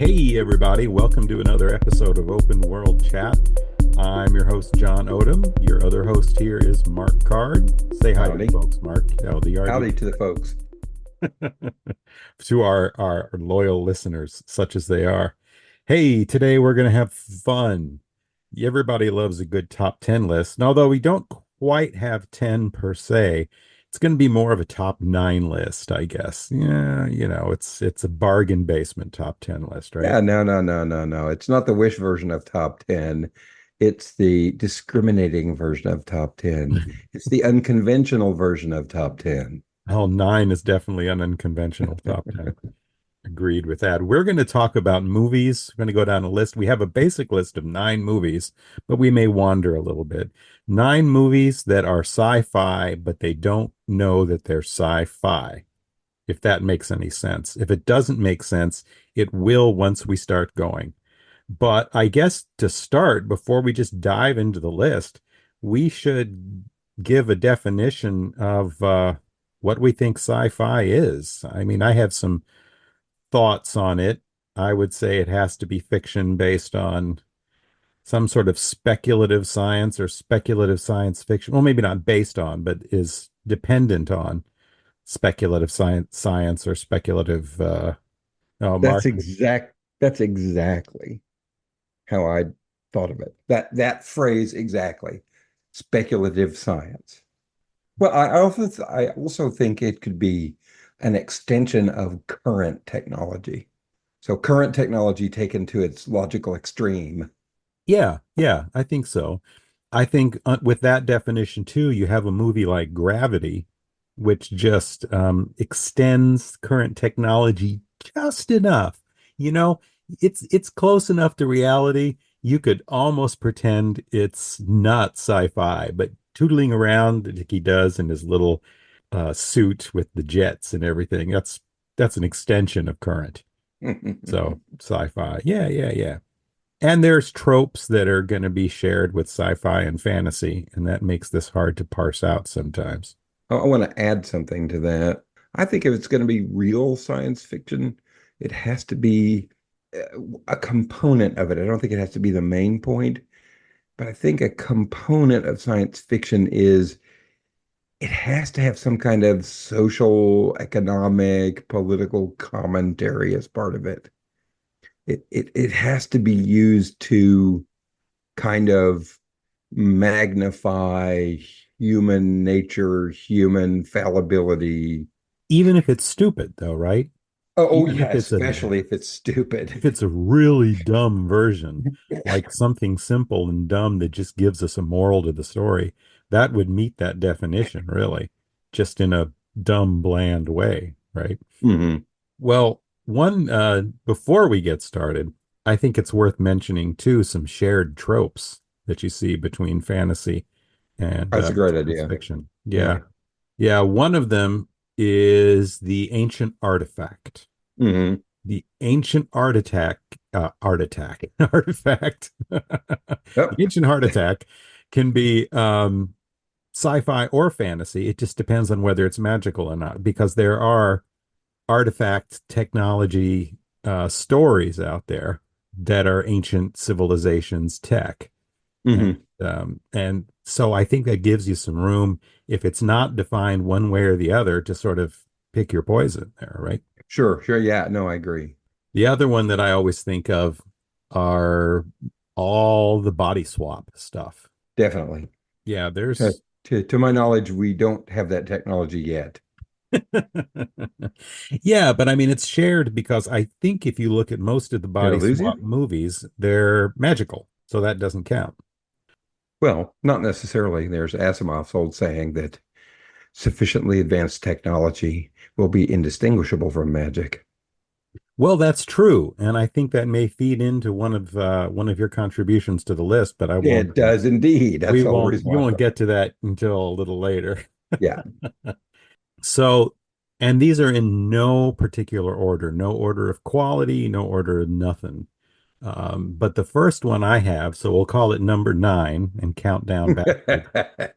Hey, everybody, welcome to another episode of Open World Chat. I'm your host, John Odom. Your other host here is Mark Card. Say hi to the Howdy. folks, Mark. LDRD. Howdy to the folks. To our loyal listeners, such as they are. Hey, today we're going to have fun. Everybody loves a good top 10 list. And although we don't quite have 10 per se, it's going to be more of a top 9 list, I guess. Yeah, it's a bargain basement top 10 list, right? Yeah, no. It's not the wish version of top 10. It's the discriminating version of top 10. It's the unconventional version of top 10. Oh, 9 is definitely an unconventional top 10. Agreed with that. We're going to talk about movies. We're going to go down a list. We have a basic list of 9 movies, but we may wander a little bit. 9 movies that are sci-fi, but they don't know that they're sci-fi, if that makes any sense. If it doesn't make sense, it will once we start going. But I guess to start, before we just dive into the list, we should give a definition of what we think sci-fi is. I mean, I have some thoughts on it. I would say it has to be fiction based on some sort of speculative science or speculative science fiction. Well, maybe not based on, but is dependent on speculative science or speculative oh, That's Mark. that's exactly how I thought of it. That phrase exactly. Speculative science. Well, I also think it could be an extension of current technology. So current technology taken to its logical extreme. Yeah, I think so. I think with that definition too, you have a movie like Gravity, which just extends current technology just enough. You know, it's close enough to reality. You could almost pretend it's not sci-fi, but tootling around like he does in his little suit with the jets and everything, that's an extension of current. So sci-fi. Yeah. And there's tropes that are going to be shared with sci-fi and fantasy, and that makes this hard to parse out sometimes. I want to add something to that. I think if it's going to be real science fiction, it has to be a component of it. I don't think it has to be the main point, but I think a component of science fiction is it has to have some kind of social, economic, political commentary as part of it. It has to be used to kind of magnify human nature, human fallibility. Even if it's stupid, though, right? Oh Even yeah, if it's a especially if it's stupid. if it's a really dumb version, like something simple and dumb that just gives us a moral to the story, that would meet that definition, really, just in a dumb, bland way, right? Hmm. Well, one before we get started, I think it's worth mentioning too some shared tropes that you see between fantasy and That's a great science idea. fiction. Yeah. Yeah, one of them is the ancient artifact. Hmm. The ancient artifact. The Yep. ancient heart attack can be sci-fi or fantasy. It just depends on whether it's magical or not, because there are artifact technology stories out there that are ancient civilizations tech. And Hmm. and so I think that gives you some room, if it's not defined one way or the other, to sort of pick your poison there, right? Sure. Yeah. No, I agree. The other one that I always think of are all the body swap stuff. Definitely. Yeah, To, there's to my knowledge, we don't have that technology yet. yeah, but I mean it's shared because I think if you look at most of the Did I body lose you? swap movies, they're magical, so that doesn't count. Well, not necessarily. There's Asimov's old saying that sufficiently advanced technology will be indistinguishable from magic. Well, that's true, and I think that may feed into one of your contributions to the list, but I won't. It does indeed. That's We the whole won't. reason You why I won't brought get to that until a little later. Yeah. So, and these are in no particular order, no order of quality, no order of nothing. But the first one I have, so we'll call it number 9 and count down backward,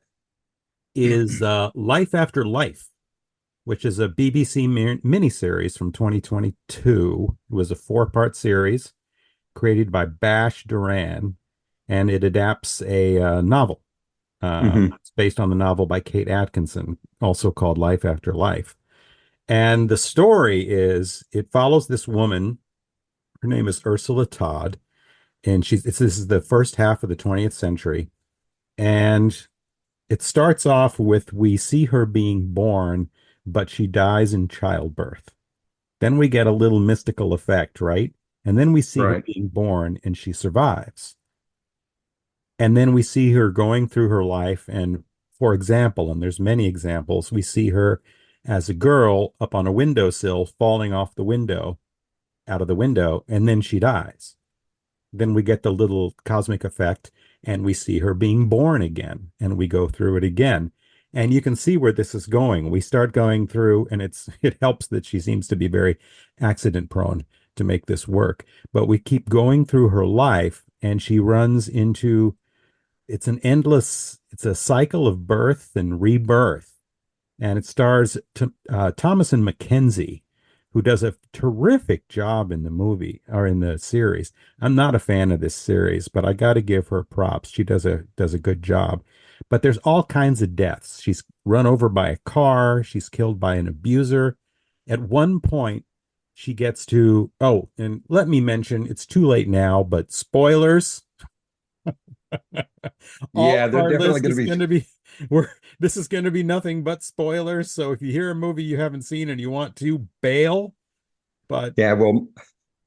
is Life After Life. which is a BBC miniseries from 2022. It was a four-part series created by Bash Duran, and it adapts a novel. Hmm. It's based on the novel by Kate Atkinson, also called Life After Life. And the story is it follows this woman. Her name is Ursula Todd, and this is the first half of the 20th century. And it starts off with we see her being born, but she dies in childbirth. Then we get a little mystical effect, right? And then we see her Right. being born and she survives. And then we see her going through her life. And for example, and there's many examples, we see her as a girl up on a windowsill falling off the window, out of the window, and then she dies. Then we get the little cosmic effect and we see her being born again and we go through it again. And you can see where this is going. We start going through and it helps that she seems to be very accident prone to make this work. But we keep going through her life and she runs into it's a cycle of birth and rebirth, and it stars Thomasin McKenzie, who does a terrific job in the movie or in the series. I'm not a fan of this series, but I got to give her props. She does a good job. But there's all kinds of deaths. She's run over by a car. She's killed by an abuser. At one point, she gets to and let me mention it's too late now, but spoilers. All Yeah, of they're our definitely list going is to be. going to be we're this is going to be nothing but spoilers. So if you hear a movie you haven't seen and you want to bail, but Yeah, well,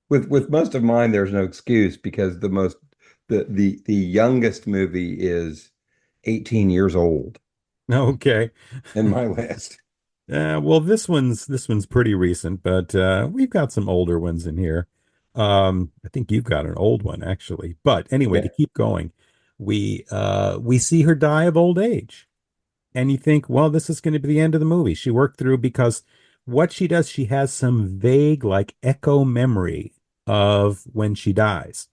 with most of mine, there's no excuse because the youngest movie is 18 years old okay. in my list. Well, this one's pretty recent, but we've got some older ones in here. I think you've got an old one actually. But anyway, Yeah, to keep going, we see her die of old age. And you think, well, this is going to be the end of the movie. She worked through because what she does, she has some vague, like echo memory of when she dies.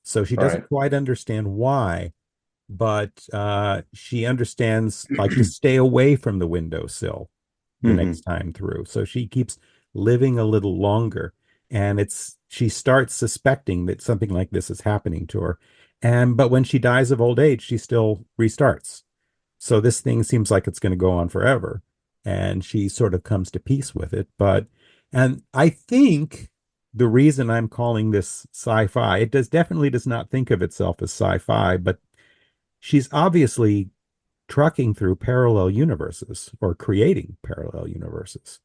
So she doesn't right. quite understand why, but she understands like to stay away from the windowsill the Hmm. next time through. So she keeps living a little longer. And she starts suspecting that something like this is happening to her. But when she dies of old age, she still restarts. So this thing seems like it's going to go on forever. And she sort of comes to peace with it. And I think the reason I'm calling this sci-fi, definitely does not think of itself as sci-fi, but she's obviously trucking through parallel universes or creating parallel universes.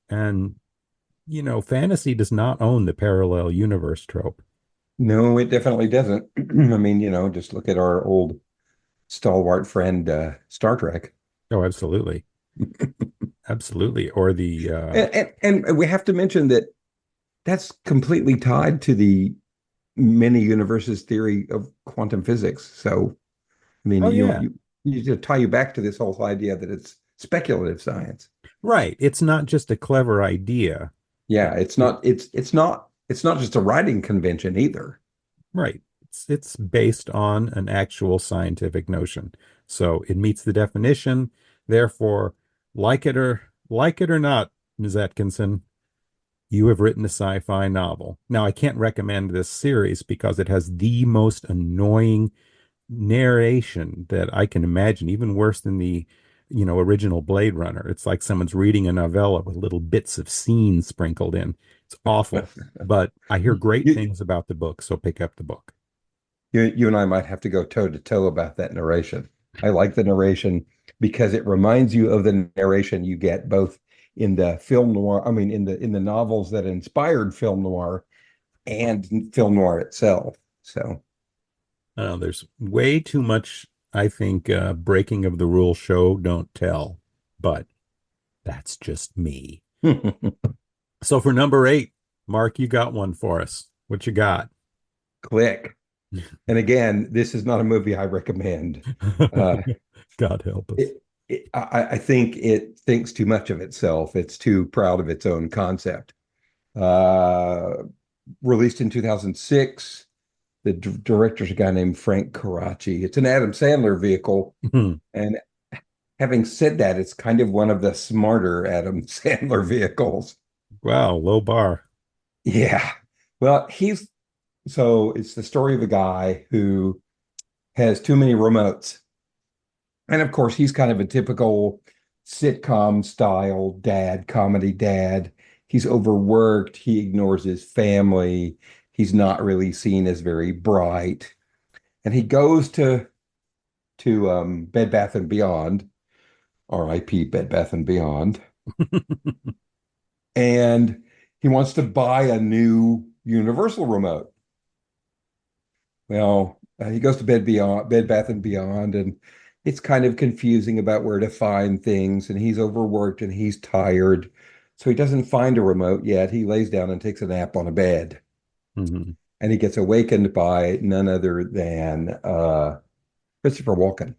And, fantasy does not own the parallel universe trope. No, it definitely doesn't. I mean, just look at our old stalwart friend, Star Trek. Oh, absolutely. Absolutely. Or the And we have to mention that that's completely tied to the many universes theory of quantum physics. So, I mean, oh yeah. you just tie you back to this whole idea that it's speculative science. Right. It's not just a clever idea. Yeah, it's It not it's not just a writing convention either. right. It's based on an actual scientific notion. So it meets the definition. Therefore, like it or not, Ms. Atkinson, you have written a sci-fi novel. Now, I can't recommend this series because it has the most annoying narration that I can imagine, even worse than the, original Blade Runner. It's like someone's reading a novella with little bits of scenes sprinkled in. It's awful. But I hear great You, things about the book, so pick up the book. you and I might have to go toe to toe about that narration. I like the narration because it reminds you of the narration you get both in the film noir, I mean in the novels that inspired film noir and film noir itself. So There's way too much, I think, breaking of the rule show, don't tell. But that's just me. So for number 8, Mark, you got one for us. What you got? click. And again, this is not a movie I recommend. Uh, God help us. I think it thinks too much of itself. It's too proud of its own concept. Uh, Released in 2006. The director's a guy named Frank Karachi. It's an Adam Sandler vehicle, and Having said that, it's kind of one of the smarter Adam Sandler vehicles. Wow, low bar. Yeah. Well, it's the story of a guy who has too many remotes. And of course, he's kind of a typical sitcom style dad, comedy dad. He's overworked, he ignores his family, he's not really seen as very bright. And he goes to Bed Bath and Beyond, RIP Bed Bath and Beyond, and he wants to buy a new Universal remote. Well, he goes to Bed Bath and Beyond, and it's kind of confusing about where to find things. And he's overworked and he's tired, so he doesn't find a remote yet. He lays down and takes a nap on a bed, Mhm. and he gets awakened by none other than Christopher Walken.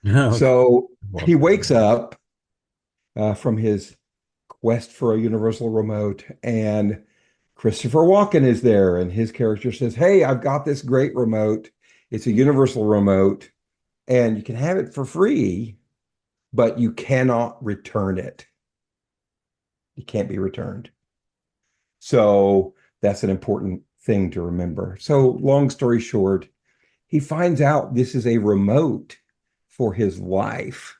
Okay. So he wakes Welcome. up from his quest for a universal remote, and Christopher Walken is there, and his character says, "Hey, I've got this great remote. It's a universal remote, and you can have it for free, but you cannot return it. It can't be returned." So that's an important thing to remember. So, long story short, he finds out this is a remote for his life,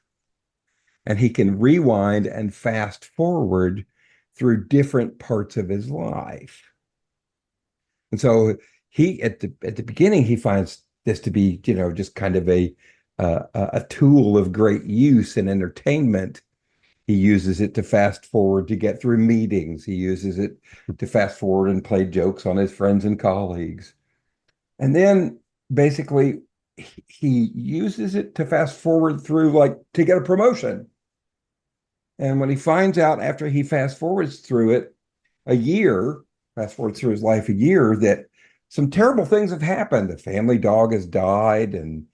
and he can rewind and fast forward through different parts of his life. And so he at the beginning he finds this to be, just kind of a tool of great use and entertainment. He uses it to fast forward to get through meetings. He uses it to fast forward and play jokes on his friends and colleagues. And then basically he uses it to fast forward through, like, to get a promotion. And when he finds out after he fast forwards through it a year, fast forward through his life a year, that some terrible things have happened. The family dog has died, and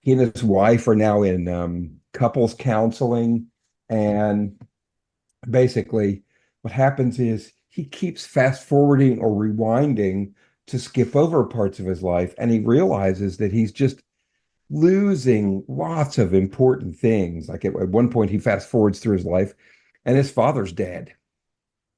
he and his wife are now in couples counseling. And basically, what happens is he keeps fast forwarding or rewinding to skip over parts of his life, and he realizes that he's just losing lots of important things. Like at one point, he fast forwards through his life, and his father's dead,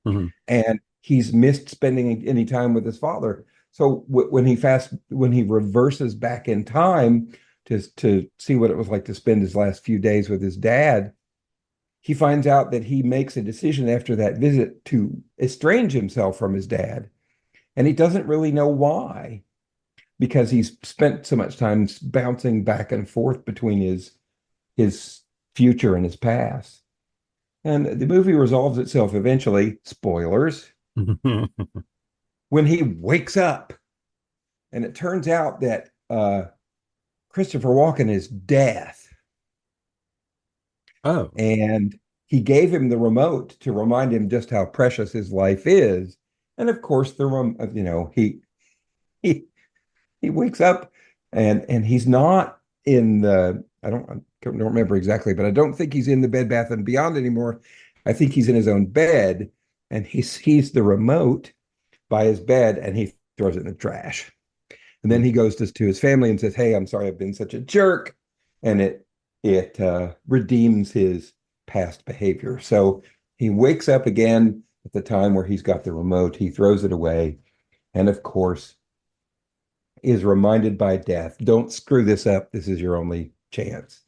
Mhm. and he's missed spending any time with his father. So when he reverses back in time to see what it was like to spend his last few days with his dad, he finds out that he makes a decision after that visit to estrange himself from his dad, and he doesn't really know why, because he's spent so much time bouncing back and forth between his future and his past. And the movie resolves itself eventually, spoilers, when he wakes up. And it turns out that Christopher Walken is death. Oh, And he gave him the remote to remind him just how precious his life is. And of course, he he wakes up, and he's not in the I don't remember exactly, but I don't think he's in the Bed Bath and Beyond anymore. I think he's in his own bed, and he sees the remote by his bed, and he throws it in the trash. And then he goes to his family and says, "Hey, I'm sorry I've been such a jerk," and it redeems his past behavior. So he wakes up again at the time where he's got the remote. He throws it away, and of course is reminded by death, "Don't screw this up. This is your only chance."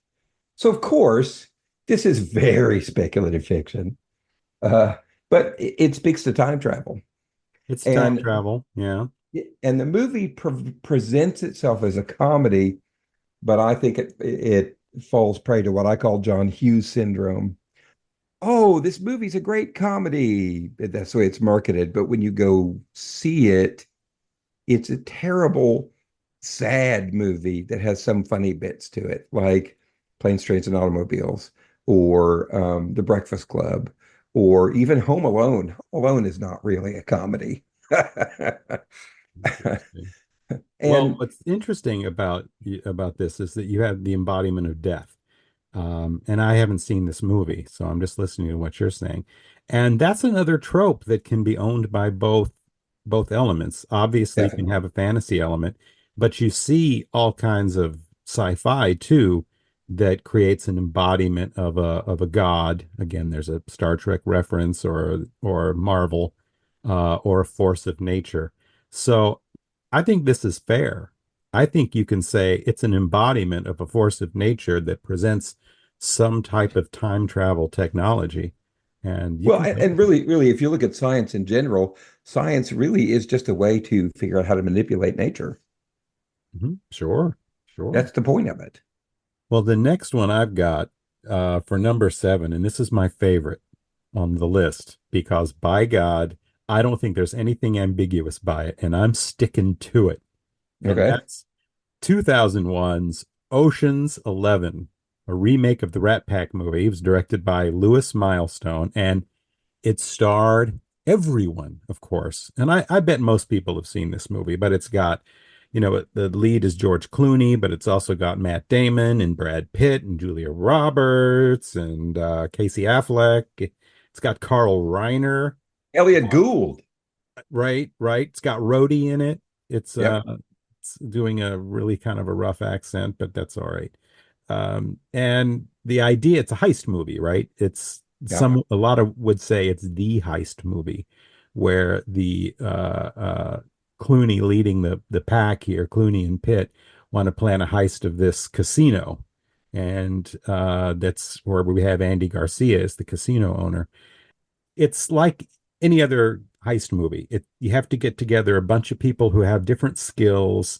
So, of course, this is very speculative fiction, uh, but it speaks to time travel. it's time And travel. Yeah. and the movie presents itself as a comedy, but I think it falls prey to what I call John Hughes syndrome. Oh, this movie's a great comedy. That's the way it's marketed. But when you go see it, it's a terrible, sad movie that has some funny bits to it, like Planes, Trains, and Automobiles, or The Breakfast Club, or even Home Alone. Home Alone is not really a comedy. Interesting. Well, And what's interesting about this is that you have the embodiment of death. And I haven't seen this movie, so I'm just listening to what you're saying. And that's another trope that can be owned by both elements. Obviously, you can definitely, have a fantasy element, but you see all kinds of sci-fi too that creates an embodiment of a god. Again, there's a Star Trek reference or Marvel or a force of nature. So I think this is fair. I think you can say it's an embodiment of a force of nature that presents some type of time travel technology. And you Well, can and really, if you look at science in general, science really is just a way to figure out how to manipulate nature. sure, sure. That's the point of it. Well, the next one I've got for number seven, and this is my favorite on the list because by God, I don't think there's anything ambiguous by it, and I'm sticking to it. And Okay. that's 2001's Ocean's 11, a remake of the Rat Pack movie. It was directed by Louis Milestone, and it starred everyone, of course. And I bet most people have seen this movie, but it's got, the lead is George Clooney, but it's also got Matt Damon and Brad Pitt and Julia Roberts and Casey Affleck. It's got Carl Reiner. Elliot Gould. Right, right. It's got Rhodey in it. It's Yep. it's doing a really kind of a rough accent, but that's all right. And the idea, it's a heist movie, right? It's Yep. a lot of would say it's the heist movie where the Clooney leading the pack here, Clooney and Pitt want to plan a heist of this casino. And that's where we have Andy Garcia as the casino owner. It's like any other heist movie. You have to get together a bunch of people who have different skills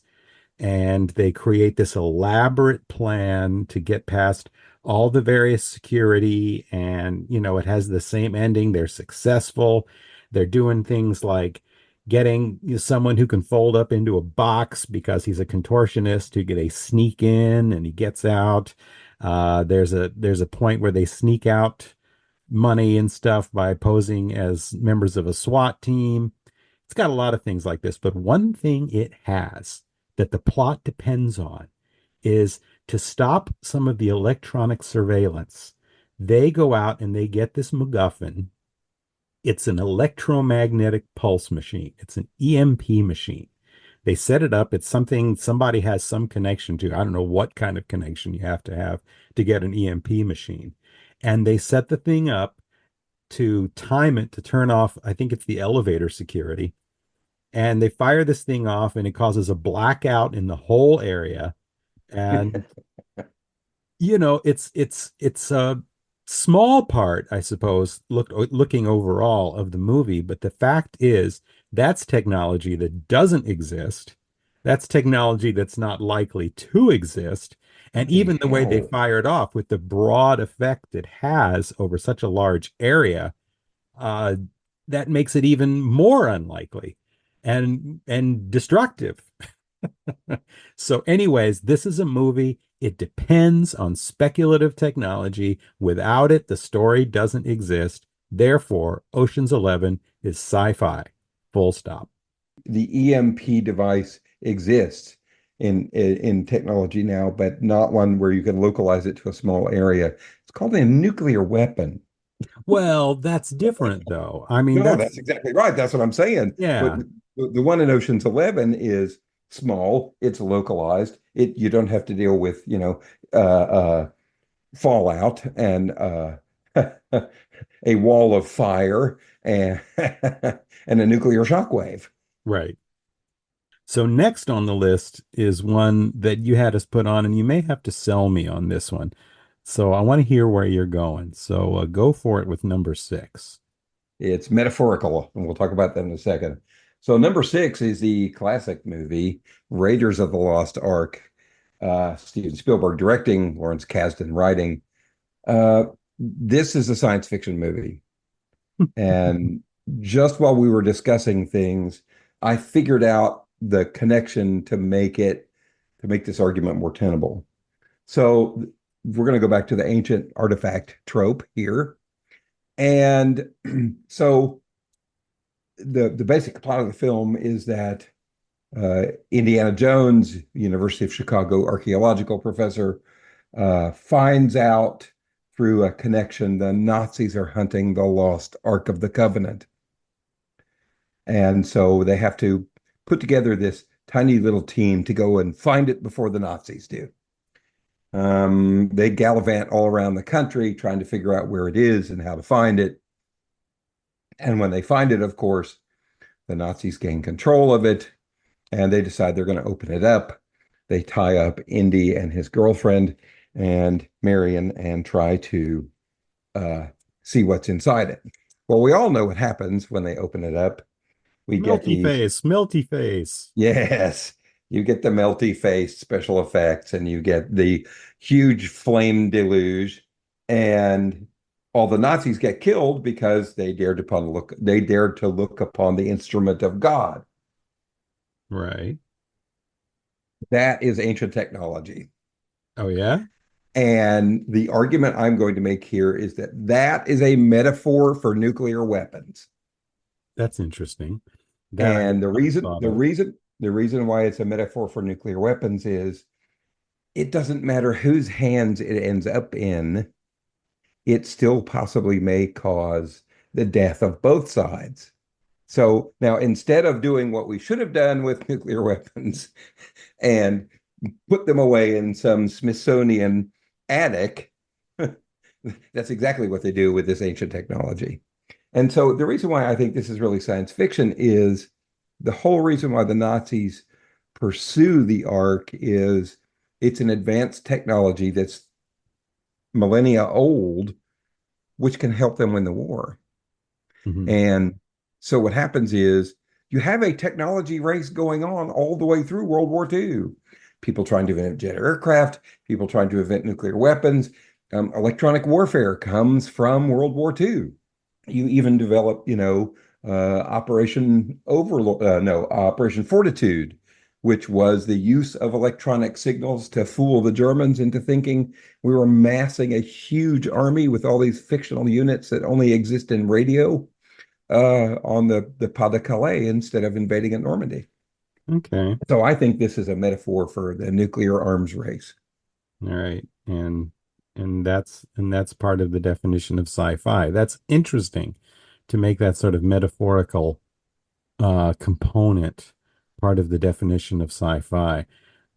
and they create this elaborate plan to get past all the various security and it has the same ending. They're successful. They're doing things like getting someone who can fold up into a box because he's a contortionist who get a sneak in and he gets out. There's a point where they sneak out money and stuff by posing as members of a SWAT team. It's got a lot of things like this, but one thing it has that the plot depends on is to stop some of the electronic surveillance. They go out and they get this MacGuffin. It's an electromagnetic pulse machine. It's an EMP machine. They set it up. It's something somebody has some connection to. I don't know what kind of connection you have to get an EMP machine. And they set the thing up to time it to turn off, I think it's the elevator security. And they fire this thing off and it causes a blackout in the whole area. And it's a small part, I suppose, looking overall of the movie, but the fact is that's technology that doesn't exist. That's technology that's not likely to exist. And What the even the way they hell? fire it off with the broad effect it has over such a large area, uh, that makes it even more unlikely and destructive. So, anyways, this is a movie. It depends on speculative technology. Without it, the story doesn't exist. Therefore, Ocean's 11 is sci-fi. Full stop. The EMP device exists in technology now, but not one where you can localize it to a small area. It's called a nuclear weapon. Well, that's different though. I mean, No, that's that's exactly right. That's what I'm saying. But yeah, the one in Ocean's 11 is small. It's localized. You don't have to deal with, fallout and a wall of fire and and a nuclear shockwave. right. So next on the list is one that you had us put on, and you may have to sell me on this one. So I want to hear where you're going. So go for it with number six. It's metaphorical, and we'll talk about that in a second. So number six is the classic movie Raiders of the Lost Ark. Steven Spielberg directing, Lawrence Kasdan writing. This is a science fiction movie. And just while we were discussing things, I figured out the connection to make this argument more tenable. So we're going to go back to the ancient artifact trope here. And so the basic plot of the film is that Indiana Jones, University of Chicago archaeological professor, finds out through a connection the Nazis are hunting the lost Ark of the Covenant. And so they have to put together this tiny little team to go and find it before the Nazis do. They gallivant all around the country trying to figure out where it is and how to find it. And when they find it, of course, the Nazis gain control of it and they decide they're going to open it up. They tie up Indy and his girlfriend and Marion and try to uh, see what's inside it. Well, we all know what happens when they open it up. We get Milty these, face, milty face. yes, you get the melty face special effects and you get the huge flame deluge. And all the Nazis get killed because they dared to look upon the instrument of God. Right. That is ancient technology. Oh, yeah? And the argument I'm going to make here is that that is a metaphor for nuclear weapons. That's interesting. That I And the never reason, thought the of. reason, the reason why it's a metaphor for nuclear weapons is it doesn't matter whose hands it ends up in, it still possibly may cause the death of both sides. So now instead of doing what we should have done with nuclear weapons and put them away in some Smithsonian attic, that's exactly what they do with this ancient technology. And so the reason why I think this is really science fiction is the whole reason why the Nazis pursue the Ark is it's an advanced technology that's millennia old, which can help them win the war. Mhm. And so what happens is you have a technology race going on all the way through World War II. People trying to invent jet aircraft, people trying to invent nuclear weapons. Electronic warfare comes from World War II. You even develop, Operation Fortitude, which was the use of electronic signals to fool the Germans into thinking we were massing a huge army with all these fictional units that only exist in radio on the Pas de Calais instead of invading at Normandy. Okay. So I think this is a metaphor for the nuclear arms race. All right. And that's part of the definition of sci-fi. That's interesting to make that sort of metaphorical component part of the definition of sci-fi.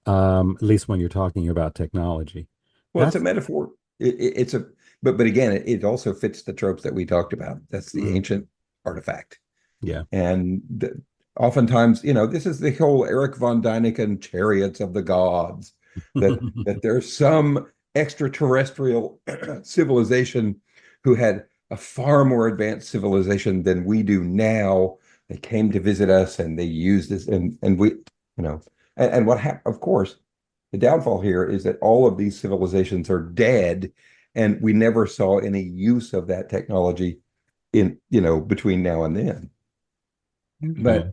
At least when you're talking about technology. Well, it's a That's metaphor. It's a, but again, it also fits the tropes that we talked about. That's the mm, ancient artifact. yeah. And oftentimes, this is the whole Eric von Däniken chariots of the gods, that there's some extraterrestrial civilization who had a far more advanced civilization than we do now. They came to visit us and they used this and we, and of course, the downfall here is that all of these civilizations are dead and we never saw any use of that technology between now and then. Okay. But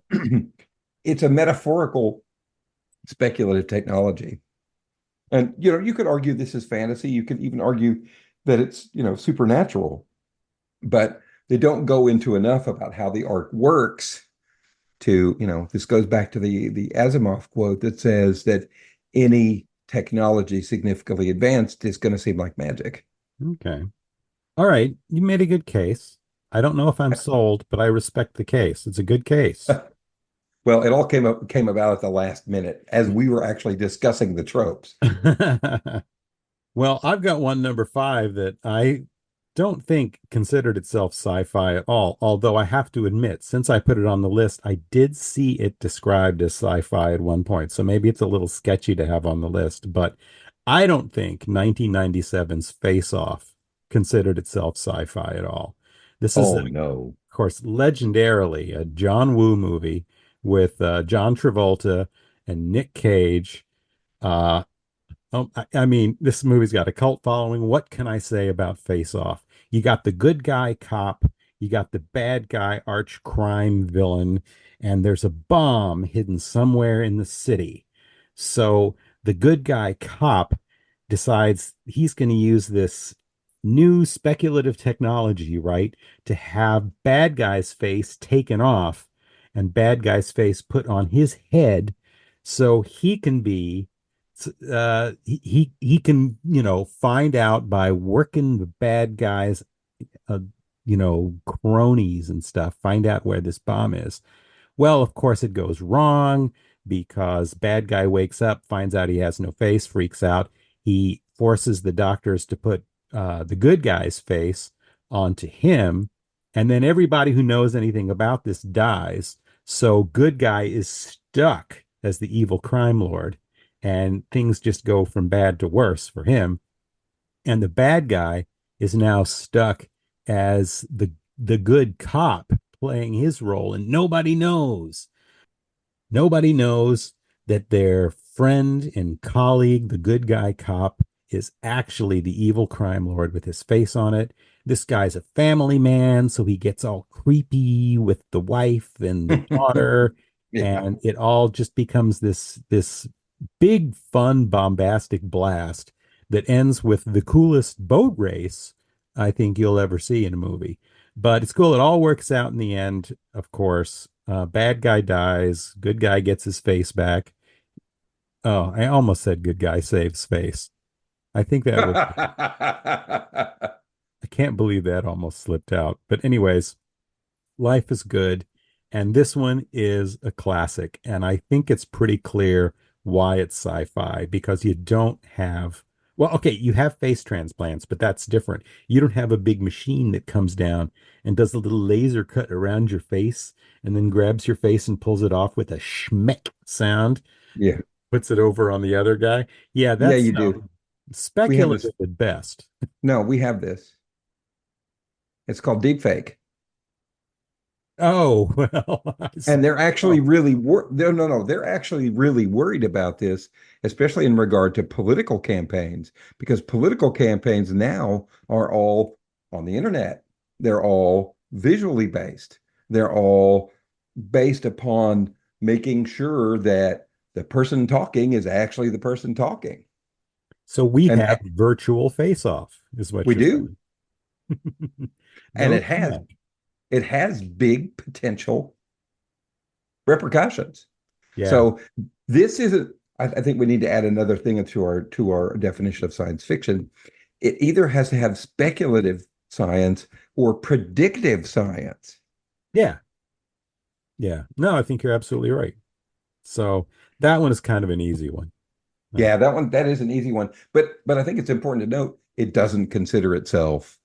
it's a metaphorical speculative technology. And you could argue this is fantasy. You could even argue that it's, supernatural, but they don't go into enough about how the arc works to, this goes back to the Asimov quote that says that any technology significantly advanced is going to seem like magic. Okay. All right. You made a good case. I don't know if I'm sold, but I respect the case. It's a good case. Well, it all came about at the last minute as we were actually discussing the tropes. Well, I've got one number five that I don't think considered itself sci-fi at all. Although I have to admit, since I put it on the list, I did see it described as sci-fi at one point. So maybe it's a little sketchy to have on the list, but I don't think 1997's Face Off considered itself sci-fi at all. This is, Oh of no. course, legendarily a John Woo movie with John Travolta and Nick Cage. Uh, I mean, this movie's got a cult following. What can I say about Face Off? You got the good guy cop, you got the bad guy arch crime villain, and there's a bomb hidden somewhere in the city. So the good guy cop decides he's going to use this new speculative technology, right, to have bad guy's face taken off and bad guy's face put on his head so he can be he can find out by working the bad guys uh, cronies and stuff, find out where this bomb is. Well, of course it goes wrong because bad guy wakes up, finds out he has no face, freaks out. He forces the doctors to put the good guy's face onto him, and then everybody who knows anything about this dies. So good guy is stuck as the evil crime lord, and things just go from bad to worse for him. And the bad guy is now stuck as the good cop playing his role, and nobody knows that their friend and colleague, the good guy cop, is actually the evil crime lord with his face on it. This guy's a family man, so he gets all creepy with the wife and the daughter, Yeah. and it all just becomes this big, fun, bombastic blast that ends with the coolest boat race I think you'll ever see in a movie. But it's cool. It all works out in the end, of course. Bad guy dies. Good guy gets his face back. Oh, I almost said good guy saves face. I think that was, I can't believe that almost slipped out. But, anyways, life is good. And this one is a classic. And I think it's pretty clear why it's sci-fi because you don't have, well, okay, you have face transplants, but that's different. You don't have a big machine that comes down and does a little laser cut around your face and then grabs your face and pulls it off with a schmeck sound, Yeah. puts it over on the other guy. Yeah, Yeah, that's you do. We have this. speculative at best. No, we have this. It's called deepfake. Oh, well, I And see. they're actually Oh, really no, they're actually really worried about this, especially in regard to political campaigns, because political campaigns now are all on the internet. They're all visually based. They're all based upon making sure that the person talking is actually the person talking. so we And have virtual face-off, is what we you're do. saying. And No smack. it has big potential repercussions. Yeah. So this isn't, I think we need to add another thing to our definition of science fiction. It either has to have speculative science or predictive science. Yeah. Yeah. No, I think you're absolutely right. So that one is kind of an easy one. Uh, Yeah, that is an easy one. But I think it's important to note it doesn't consider itself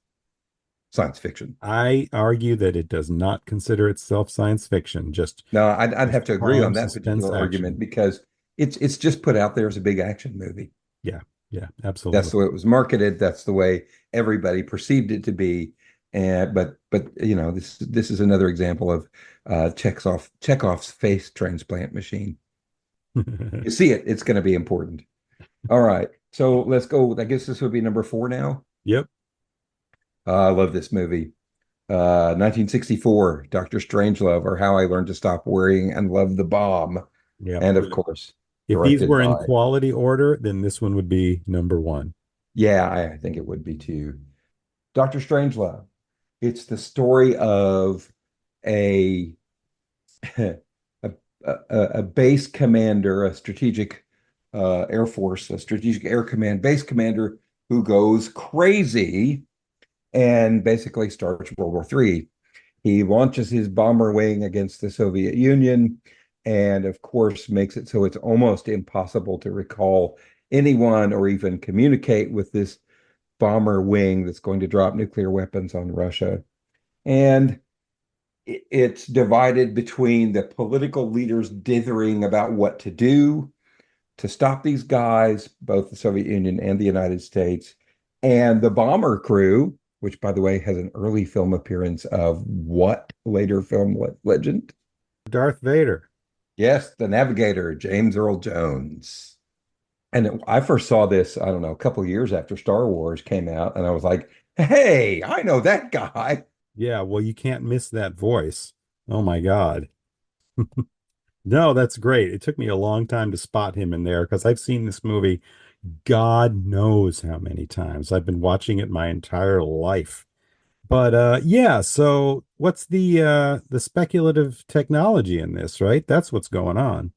science fiction. I argue that it does not consider itself science fiction, No, I'd just have to agree crime, on that suspense, particular argument action. because it's just put out there as a big action movie. Yeah. Yeah, That's absolutely. the way it was marketed. That's the way everybody perceived it to be. And but this is another example of Chekhov's face transplant machine. You see it, it's going to be important. All right, so let's go. I guess this would be number four now. Yep. I love this movie. 1964, Dr. Strangelove, or How I Learned to Stop Worrying and Love the Bomb, Yep. and of course, If these directed were in by. quality order, then this one would be number one. Yeah, I think it would be too. Dr. Strangelove. It's the story of a a, a base commander, a strategic Air Force, a strategic air command base commander who goes crazy and basically starts World War III. He launches his bomber wing against the Soviet Union and, of course, makes it so it's almost impossible to recall anyone or even communicate with this bomber wing that's going to drop nuclear weapons on Russia. And it's divided between the political leaders dithering about what to do to stop these guys, both the Soviet Union and the United States, and the bomber crew, which, by the way, has an early film appearance of what later film legend? Darth Vader. Yes, the Navigator, James Earl Jones. And I first saw this, I don't know, a couple of years after Star Wars came out, and I was like, hey, I know that guy. Yeah, well, you can't miss that voice. Oh my God. No, that's great. It took me a long time to spot him in there because I've seen this movie God knows how many times. I've been watching it my entire life. But yeah, so what's the speculative technology in this, right? That's what's going on.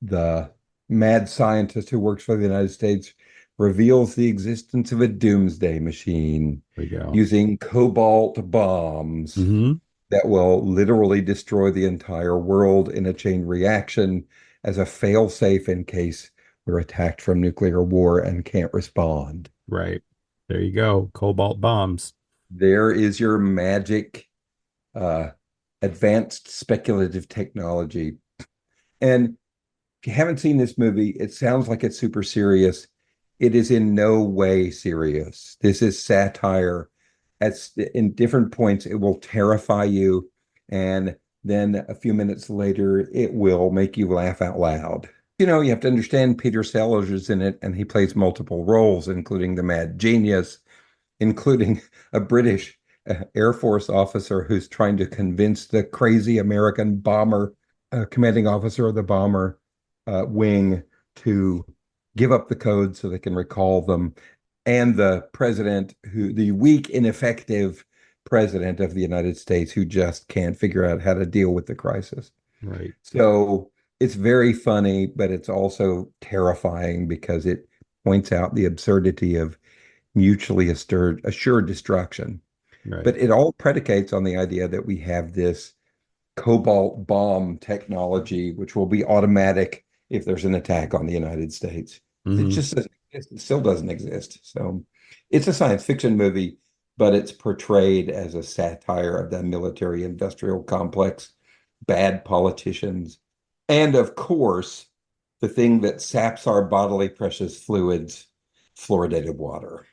The mad scientist who works for the United States reveals the existence of a doomsday machine There we go. using cobalt bombs Hmm. that will literally destroy the entire world in a chain reaction as a fail-safe in case We're attacked from nuclear war and can't respond. Right. There you go. Cobalt bombs. There is your magic uh, advanced speculative technology. And if you haven't seen this movie, it sounds like it's super serious. It is in no way serious. This is satire. At in different points, it will terrify you, and then a few minutes later, it will make you laugh out loud. You have to understand Peter Sellers is in it, and he plays multiple roles, including the mad genius, including a British Air Force officer who's trying to convince the crazy American bomber, commanding officer of the bomber wing, to give up the code so they can recall them, and the president, the weak, ineffective president of the United States, who just can't figure out how to deal with the crisis. Right. So it's very funny, but it's also terrifying because it points out the absurdity of mutually assured destruction. Right. But it all predicates on the idea that we have this cobalt bomb technology, which will be automatic if there's an attack on the United States. It Hmm. just doesn't exist. It still doesn't exist. So it's a science fiction movie, but it's portrayed as a satire of the military industrial complex, bad politicians, and of course, the thing that saps our bodily precious fluids, fluoridated water.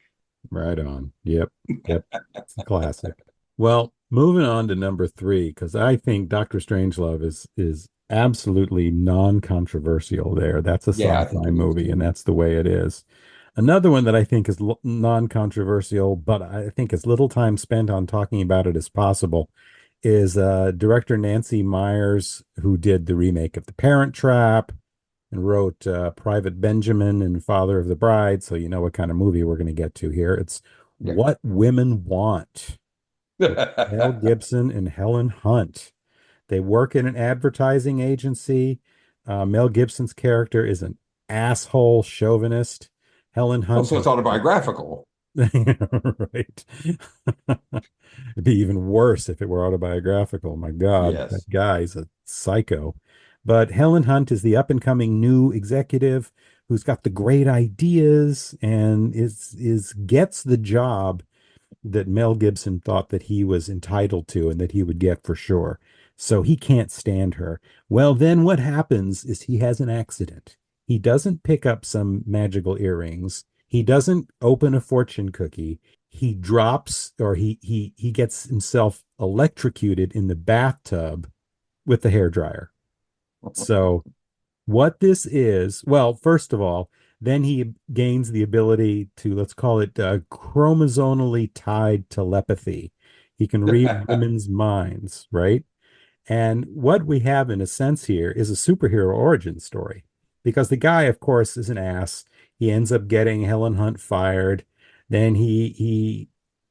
Right on. Yep. Yep. It's a classic. Well, moving on to number three, because I think Doctor Strangelove is absolutely non-controversial there. That's a Yeah, I think sci-fi it is movie, and too. that's the way it is. Another one that I think is non-controversial, but I think as little time spent on talking about it as possible, is director Nancy Meyers, who did the remake of The Parent Trap and wrote Private Benjamin and Father of the Bride. So you know what kind of movie we're going to get to here. It's Yeah. What Women Want with Mel Gibson and Helen Hunt. They work in an advertising agency. Mel Gibson's character is an asshole chauvinist. Helen Hunt Also, is it's autobiographical. right. It'd be even worse if it were autobiographical. My God, Yes. that guy's a psycho. But Helen Hunt is the up and coming new executive who's got the great ideas and is gets the job that Mel Gibson thought that he was entitled to and that he would get for sure. So he can't stand her. Well, then what happens is he has an accident. He doesn't pick up some magical earrings. He doesn't open a fortune cookie. He drops or he gets himself electrocuted in the bathtub with the hair dryer. So what this is, well, first of all, then he gains the ability to, let's call it chromosomally tied telepathy. He can read women's minds, right? And what we have in a sense here is a superhero origin story because the guy, of course, is an ass. He ends up getting Helen Hunt fired. Then he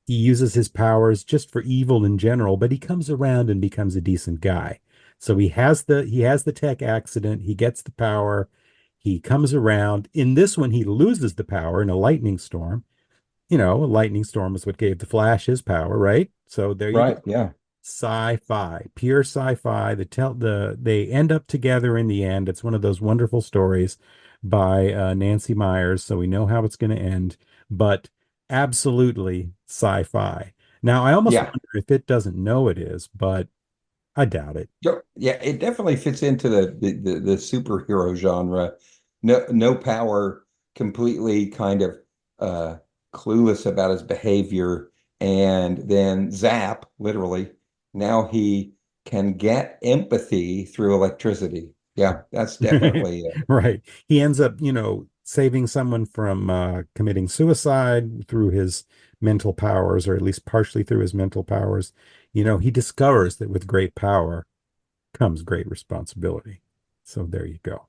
uses his powers just for evil in general, but he comes around and becomes a decent guy. So he has the tech accident, he gets the power, he comes around. In this one, he loses the power in a lightning storm. A lightning storm is what gave the Flash his power, right? So there you go. Right. Yeah. Sci-fi, pure sci-fi. They end up together in the end. It's one of those wonderful stories by Nancy Myers, so we know how it's going to end, but absolutely sci-fi. Now, I almost Yeah. wonder if it doesn't know it is, but I doubt it. Yeah. It definitely fits into the superhero genre. No, no power, completely kind of uh, clueless about his behavior, and then zap, literally. Now he can get empathy through electricity. Yeah, that's definitely. Right. He ends up, saving someone from committing suicide through his mental powers, or at least partially through his mental powers. He discovers that with great power comes great responsibility. So there you go.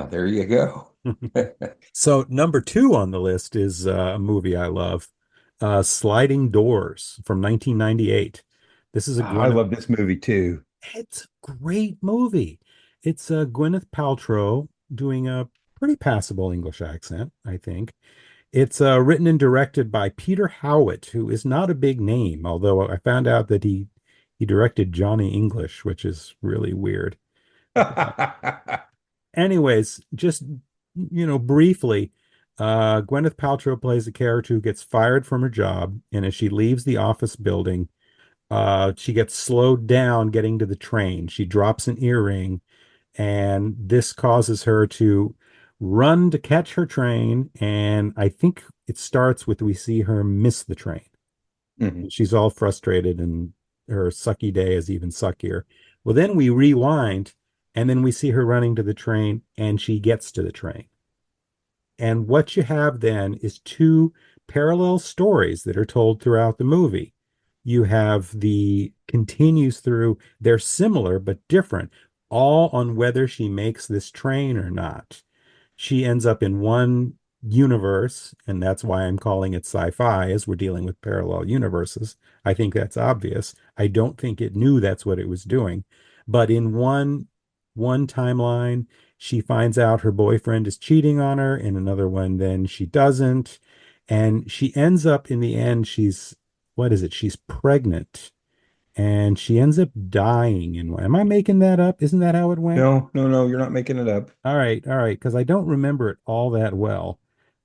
There you go. So number two on the list is a movie I love, Sliding Doors from 1998. This is a I Gwyneth. love this movie too. It's a great movie. It's Gwyneth Paltrow doing a pretty passable English accent, I think. It's written and directed by Peter Howitt, who is not a big name, although I found out that he directed Johnny English, which is really weird. Anyways, just briefly, Gwyneth Paltrow plays a character who gets fired from her job, and as she leaves the office building, she gets slowed down getting to the train. She drops an earring, and this causes her to run to catch her train. And I think it starts with we see her miss the train. Mhm. She's all frustrated, and her sucky day is even suckier. Well, then we rewind, and then we see her running to the train, and she gets to the train. And what you have then is two parallel stories that are told throughout the movie. You have the continues through, they're similar but different, all on whether she makes this train or not. She ends up in one universe, and that's why I'm calling it sci-fi, as we're dealing with parallel universes. I think that's obvious. I don't think it knew that's what it was doing. But in one timeline, she finds out her boyfriend is cheating on her. In another one, then she doesn't. And she ends up in the end, what is it? She's pregnant and she ends up dying. And am I making that up? Isn't that how it went? No, no, no, you're not making it up. All right, because I don't remember it all that well.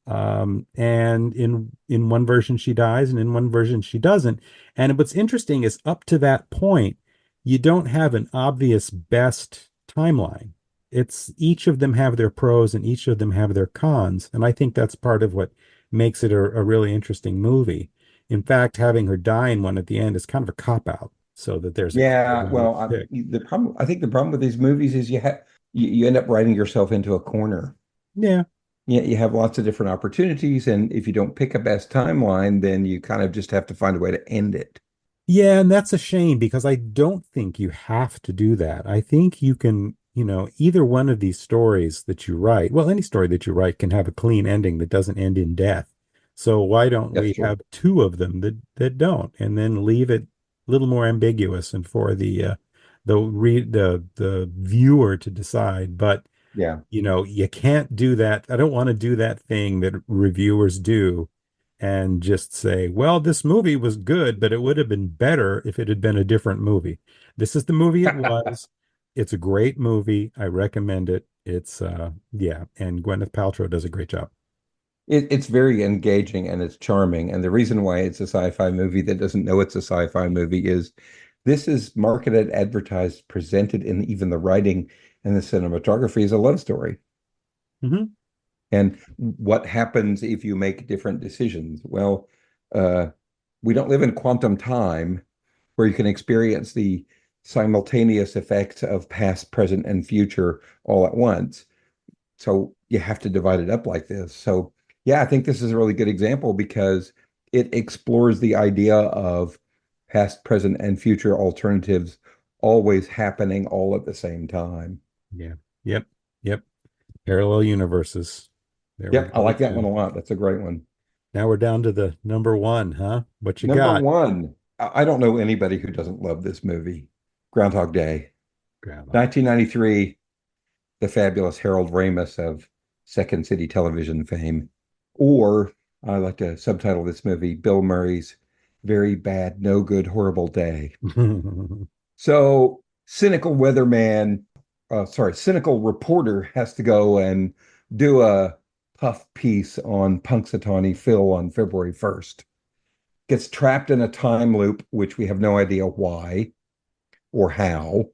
And in one version she dies, and in one version she doesn't. And what's interesting is up to that point, you don't have an obvious best timeline. It's each of them have their pros and each of them have their cons, and I think that's part of what makes it a really interesting movie. In fact, having her die in one at the end is kind of a cop out, so that there's a clear Yeah, one well, to pick. I think the problem with these movies is you end up writing yourself into a corner. Yeah. Yeah, you have lots of different opportunities, and if you don't pick a best timeline, then you kind of just have to find a way to end it. Yeah, and that's a shame because I don't think you have to do that. I think you can, either one of these stories that you write, well, any story that you write can have a clean ending that doesn't end in death. So why don't That's we true. have two of them that don't, and then leave it a little more ambiguous and for the viewer to decide. But Yeah. you can't do that. I don't want to do that thing that reviewers do and just say, well, this movie was good, but it would have been better if it had been a different movie. This is the movie it was. It's a great movie. I recommend it. Yeah, and Gwyneth Paltrow does a great job. It's very engaging and it's charming. And the reason why it's a sci-fi movie that doesn't know it's a sci-fi movie is this is marketed, advertised, presented in even the writing and the cinematography is a love story. Hmm. And what happens if you make different decisions? Well, uh, we don't live in quantum time where you can experience the simultaneous effects of past, present, and future all at once. So you have to divide it up like this. So, yeah, I think this is a really good example because it explores the idea of past, present, and future alternatives always happening all at the same time. Yeah. Yep. Yep. Parallel universes. There we Yep, I go like that one again. a lot. That's a great one. Now we're down to the number one, huh? What you Number got? one, I don't know anybody who doesn't love this movie, Groundhog Day. Groundhog. 1993, the fabulous Harold Ramis of Second City television fame. Or I like to subtitle this movie Bill Murray's Very Bad, No Good, Horrible Day. So, cynical reporter has to go and do a puff piece on Punxsutawney Phil on February 1st. Gets trapped in a time loop, which we have no idea why or how.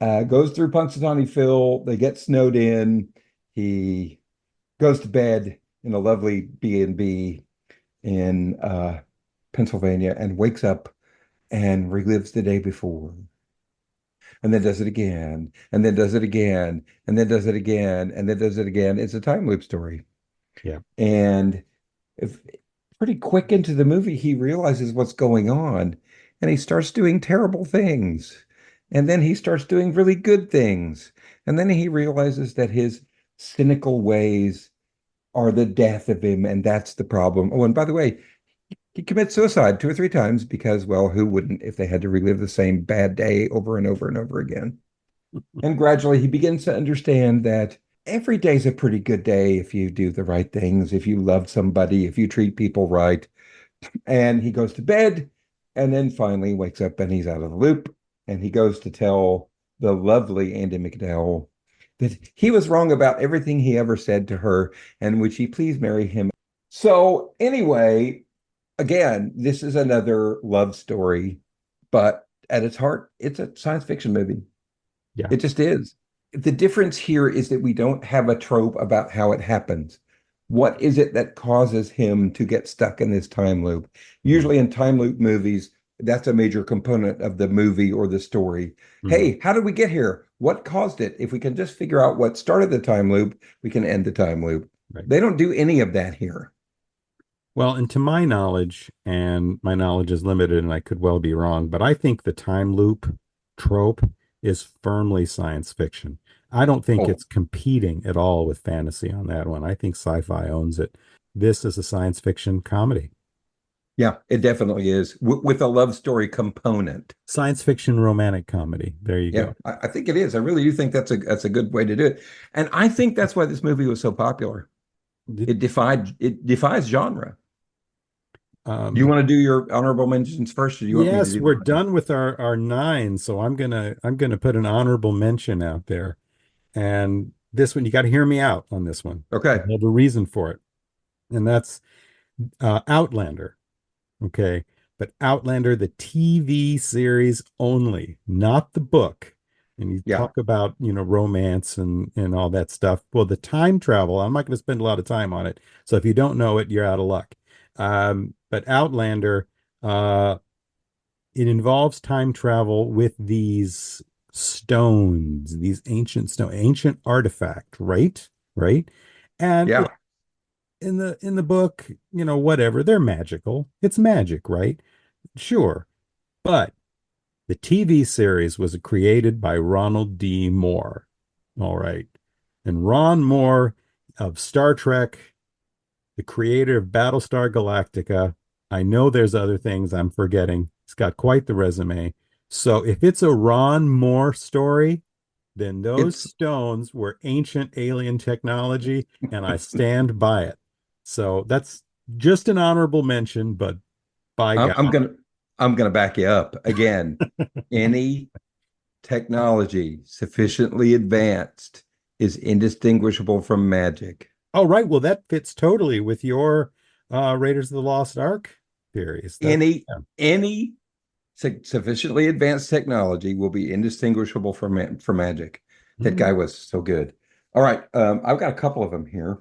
Goes through Punxsutawney Phil. They get snowed in. He goes to bed in a lovely B&B in Pennsylvania and wakes up and relives the day before. And then does it again, and then does it again, and then does it again, and then does it again. It's a time loop story. Yeah. And if pretty quick into the movie, he realizes what's going on and he starts doing terrible things. And then he starts doing really good things. And then he realizes that his cynical ways are the death of him. And that's the problem. Oh, and by the way, he commits suicide 2 or 3 times because, well, who wouldn't if they had to relive the same bad day over and over and over again? And gradually he begins to understand that every day's a pretty good day if you do the right things, if you love somebody, if you treat people right. And he goes to bed and then finally wakes up and he's out of the loop. And he goes to tell the lovely Andy McDowell that he was wrong about everything he ever said to her, and would she please marry him? So anyway, again, this is another love story, but at its heart, it's a science fiction movie. Yeah. It just is. The difference here is that we don't have a trope about how it happens. What is it that causes him to get stuck in this time loop? Usually in time loop movies, that's a major component of the movie or the story. Mm-hmm. Hey, how did we get here? What caused it? If we can just figure out what started the time loop, we can end the time loop. Right. They don't do any of that here. Well, and to my knowledge, and my knowledge is limited and I could well be wrong, but I think the time loop trope is firmly science fiction. I don't think Oh, it's competing at all with fantasy on that one. I think sci-fi owns it. This is a science fiction comedy. yeah, it definitely is with a love story component. Science fiction romantic comedy. There you Yeah, go. I think it is. I really do think that's a good way to do it. And I think that's why this movie was so popular. It defies genre. Do you Um, want to do your honorable mentions first, or do you want me to yes, do we're mine? done with our nine, so I'm gonna put an honorable mention out there. And this one, you got to hear me out on this one. I Okay. have a reason for it, and that's Outlander. Okay. But Outlander, the TV series only, not the book. And you Yeah. talk about, romance and all that stuff. Well, the time travel, I'm not going to spend a lot of time on it. So if you don't know it, you're out of luck. But Outlander, uh, it involves time travel with these stones, these ancient artifact, right? Right. And Yeah. in the book, whatever, they're magical. It's magic, right? Sure. But the TV series was created by Ronald D. Moore. All right. And Ron Moore of Star Trek, the creator of Battlestar Galactica. I know there's other things I'm forgetting. He's got quite the resume. So if it's a Ron Moore story, then those It's stones were ancient alien technology, and I stand by it. So that's just an honorable mention, but by I'm, God. I'm gonna I'm gonna back you up. Again, any technology sufficiently advanced is indistinguishable from magic. Oh, right. Well, that fits totally with your Raiders of the Lost Ark theories. That's Any yeah. any sufficiently advanced technology will be indistinguishable from magic. That Mhm. guy was so good. All right, I've got a couple of them here.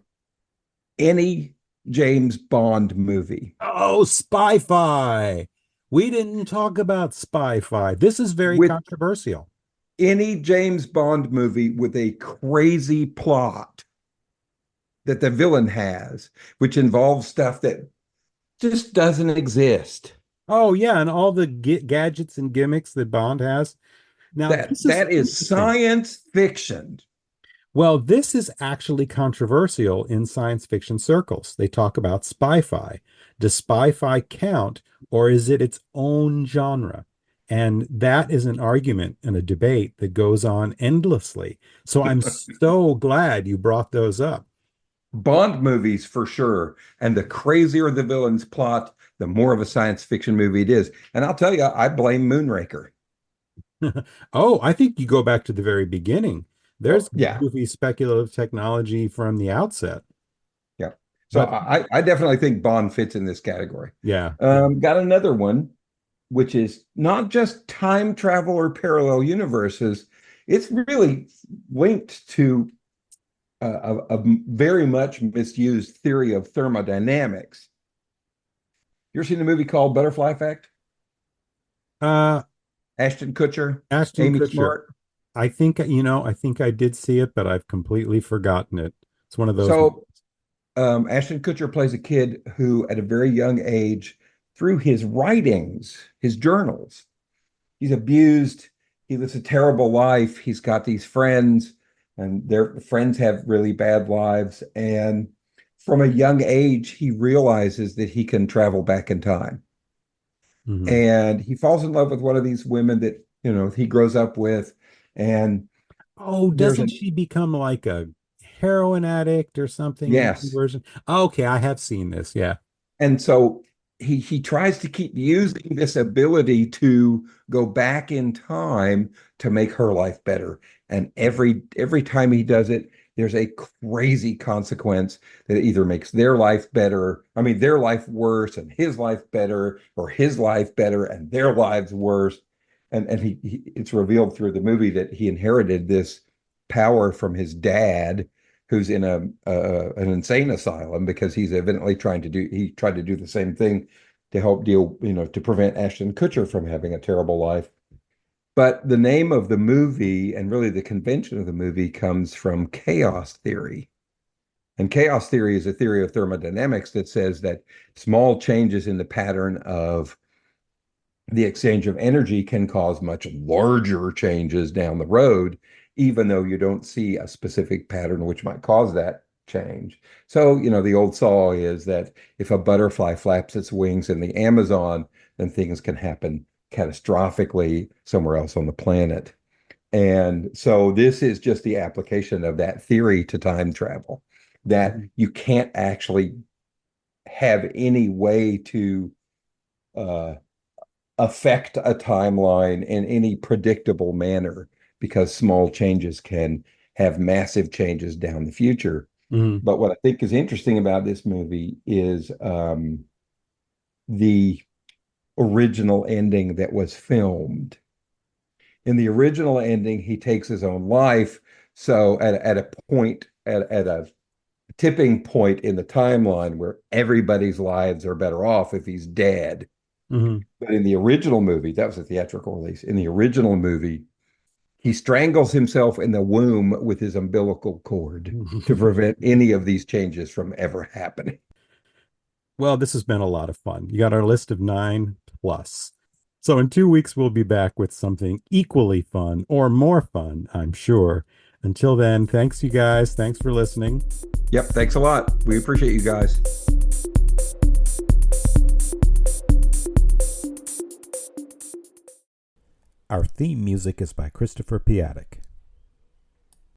Any James Bond movie Oh, Spy-Fi. We didn't talk about Spy-Fi. This is very with controversial. any James Bond movie with a crazy plot that the villain has, which involves stuff that just doesn't exist. Oh, yeah, and all the gadgets and gimmicks that Bond has. Now, That this is that is interesting. science fiction. Well, this is actually controversial in science fiction circles. They talk about spy-fi. Does spy-fi count, or is it its own genre? And that is an argument and a debate that goes on endlessly. So I'm so glad you brought those up. Bond movies for sure. And the crazier the villain's plot, the more of a science fiction movie it is. And I'll tell you, I blame Moonraker. Oh, I think you go back to the very beginning. There's Oh, yeah. goofy speculative technology from the outset. Yeah. So But I definitely think Bond fits in this category. yeah, Got another one, which is not just time travel or parallel universes. It's really linked to a very much misused theory of thermodynamics. You ever seen the movie called Butterfly Effect? uh, Ashton Kutcher, Ashton Amy Kutcher. Smart. I think I did see it, but I've completely forgotten it. It's one of those ones. So Ashton Kutcher plays a kid who, at a very young age, through his writings, his journals, he's abused. He lives a terrible life. He's got these friends, and their friends have really bad lives. And from a young age, he realizes that he can travel back in time. Mhm. And he falls in love with one of these women that, he grows up with. And Oh, there's doesn't an, she become like a heroin addict or something in one yes. version? Okay, I have seen this. Yeah. And so he tries to keep using this ability to go back in time to make her life better. and every time he does it, there's a crazy consequence that either makes their life better, I mean their life worse and his life better, or his life better and their lives worse. And it's revealed through the movie that he inherited this power from his dad, who's in an insane asylum, because he's evidently he tried to do the same thing to help deal, to prevent Ashton Kutcher from having a terrible life. But the name of the movie, and really the convention of the movie, comes from chaos theory. And chaos theory is a theory of thermodynamics that says that small changes in the pattern of the exchange of energy can cause much larger changes down the road, even though you don't see a specific pattern which might cause that change. So, the old saw is that if a butterfly flaps its wings in the Amazon, then things can happen catastrophically somewhere else on the planet. And so this is just the application of that theory to time travel, that Mhm. you can't actually have any way to uh, affect a timeline in any predictable manner, because small changes can have massive changes down the future. Mhm. But what I think is interesting about this movie is the original ending that was filmed. In the original ending, he takes his own life. So at a point, at a tipping point in the timeline where everybody's lives are better off if he's dead. Mhm. But in the original movie, that was a theatrical release. In the original movie, he strangles himself in the womb with his umbilical cord to prevent any of these changes from ever happening. Well, this has been a lot of fun. You got our list of 9 plus. So in 2 weeks, we'll be back with something equally fun or more fun, I'm sure. Until then, thanks, you guys. Thanks for listening. Yep, thanks a lot. We appreciate you guys. Our theme music is by Christopher Piatek.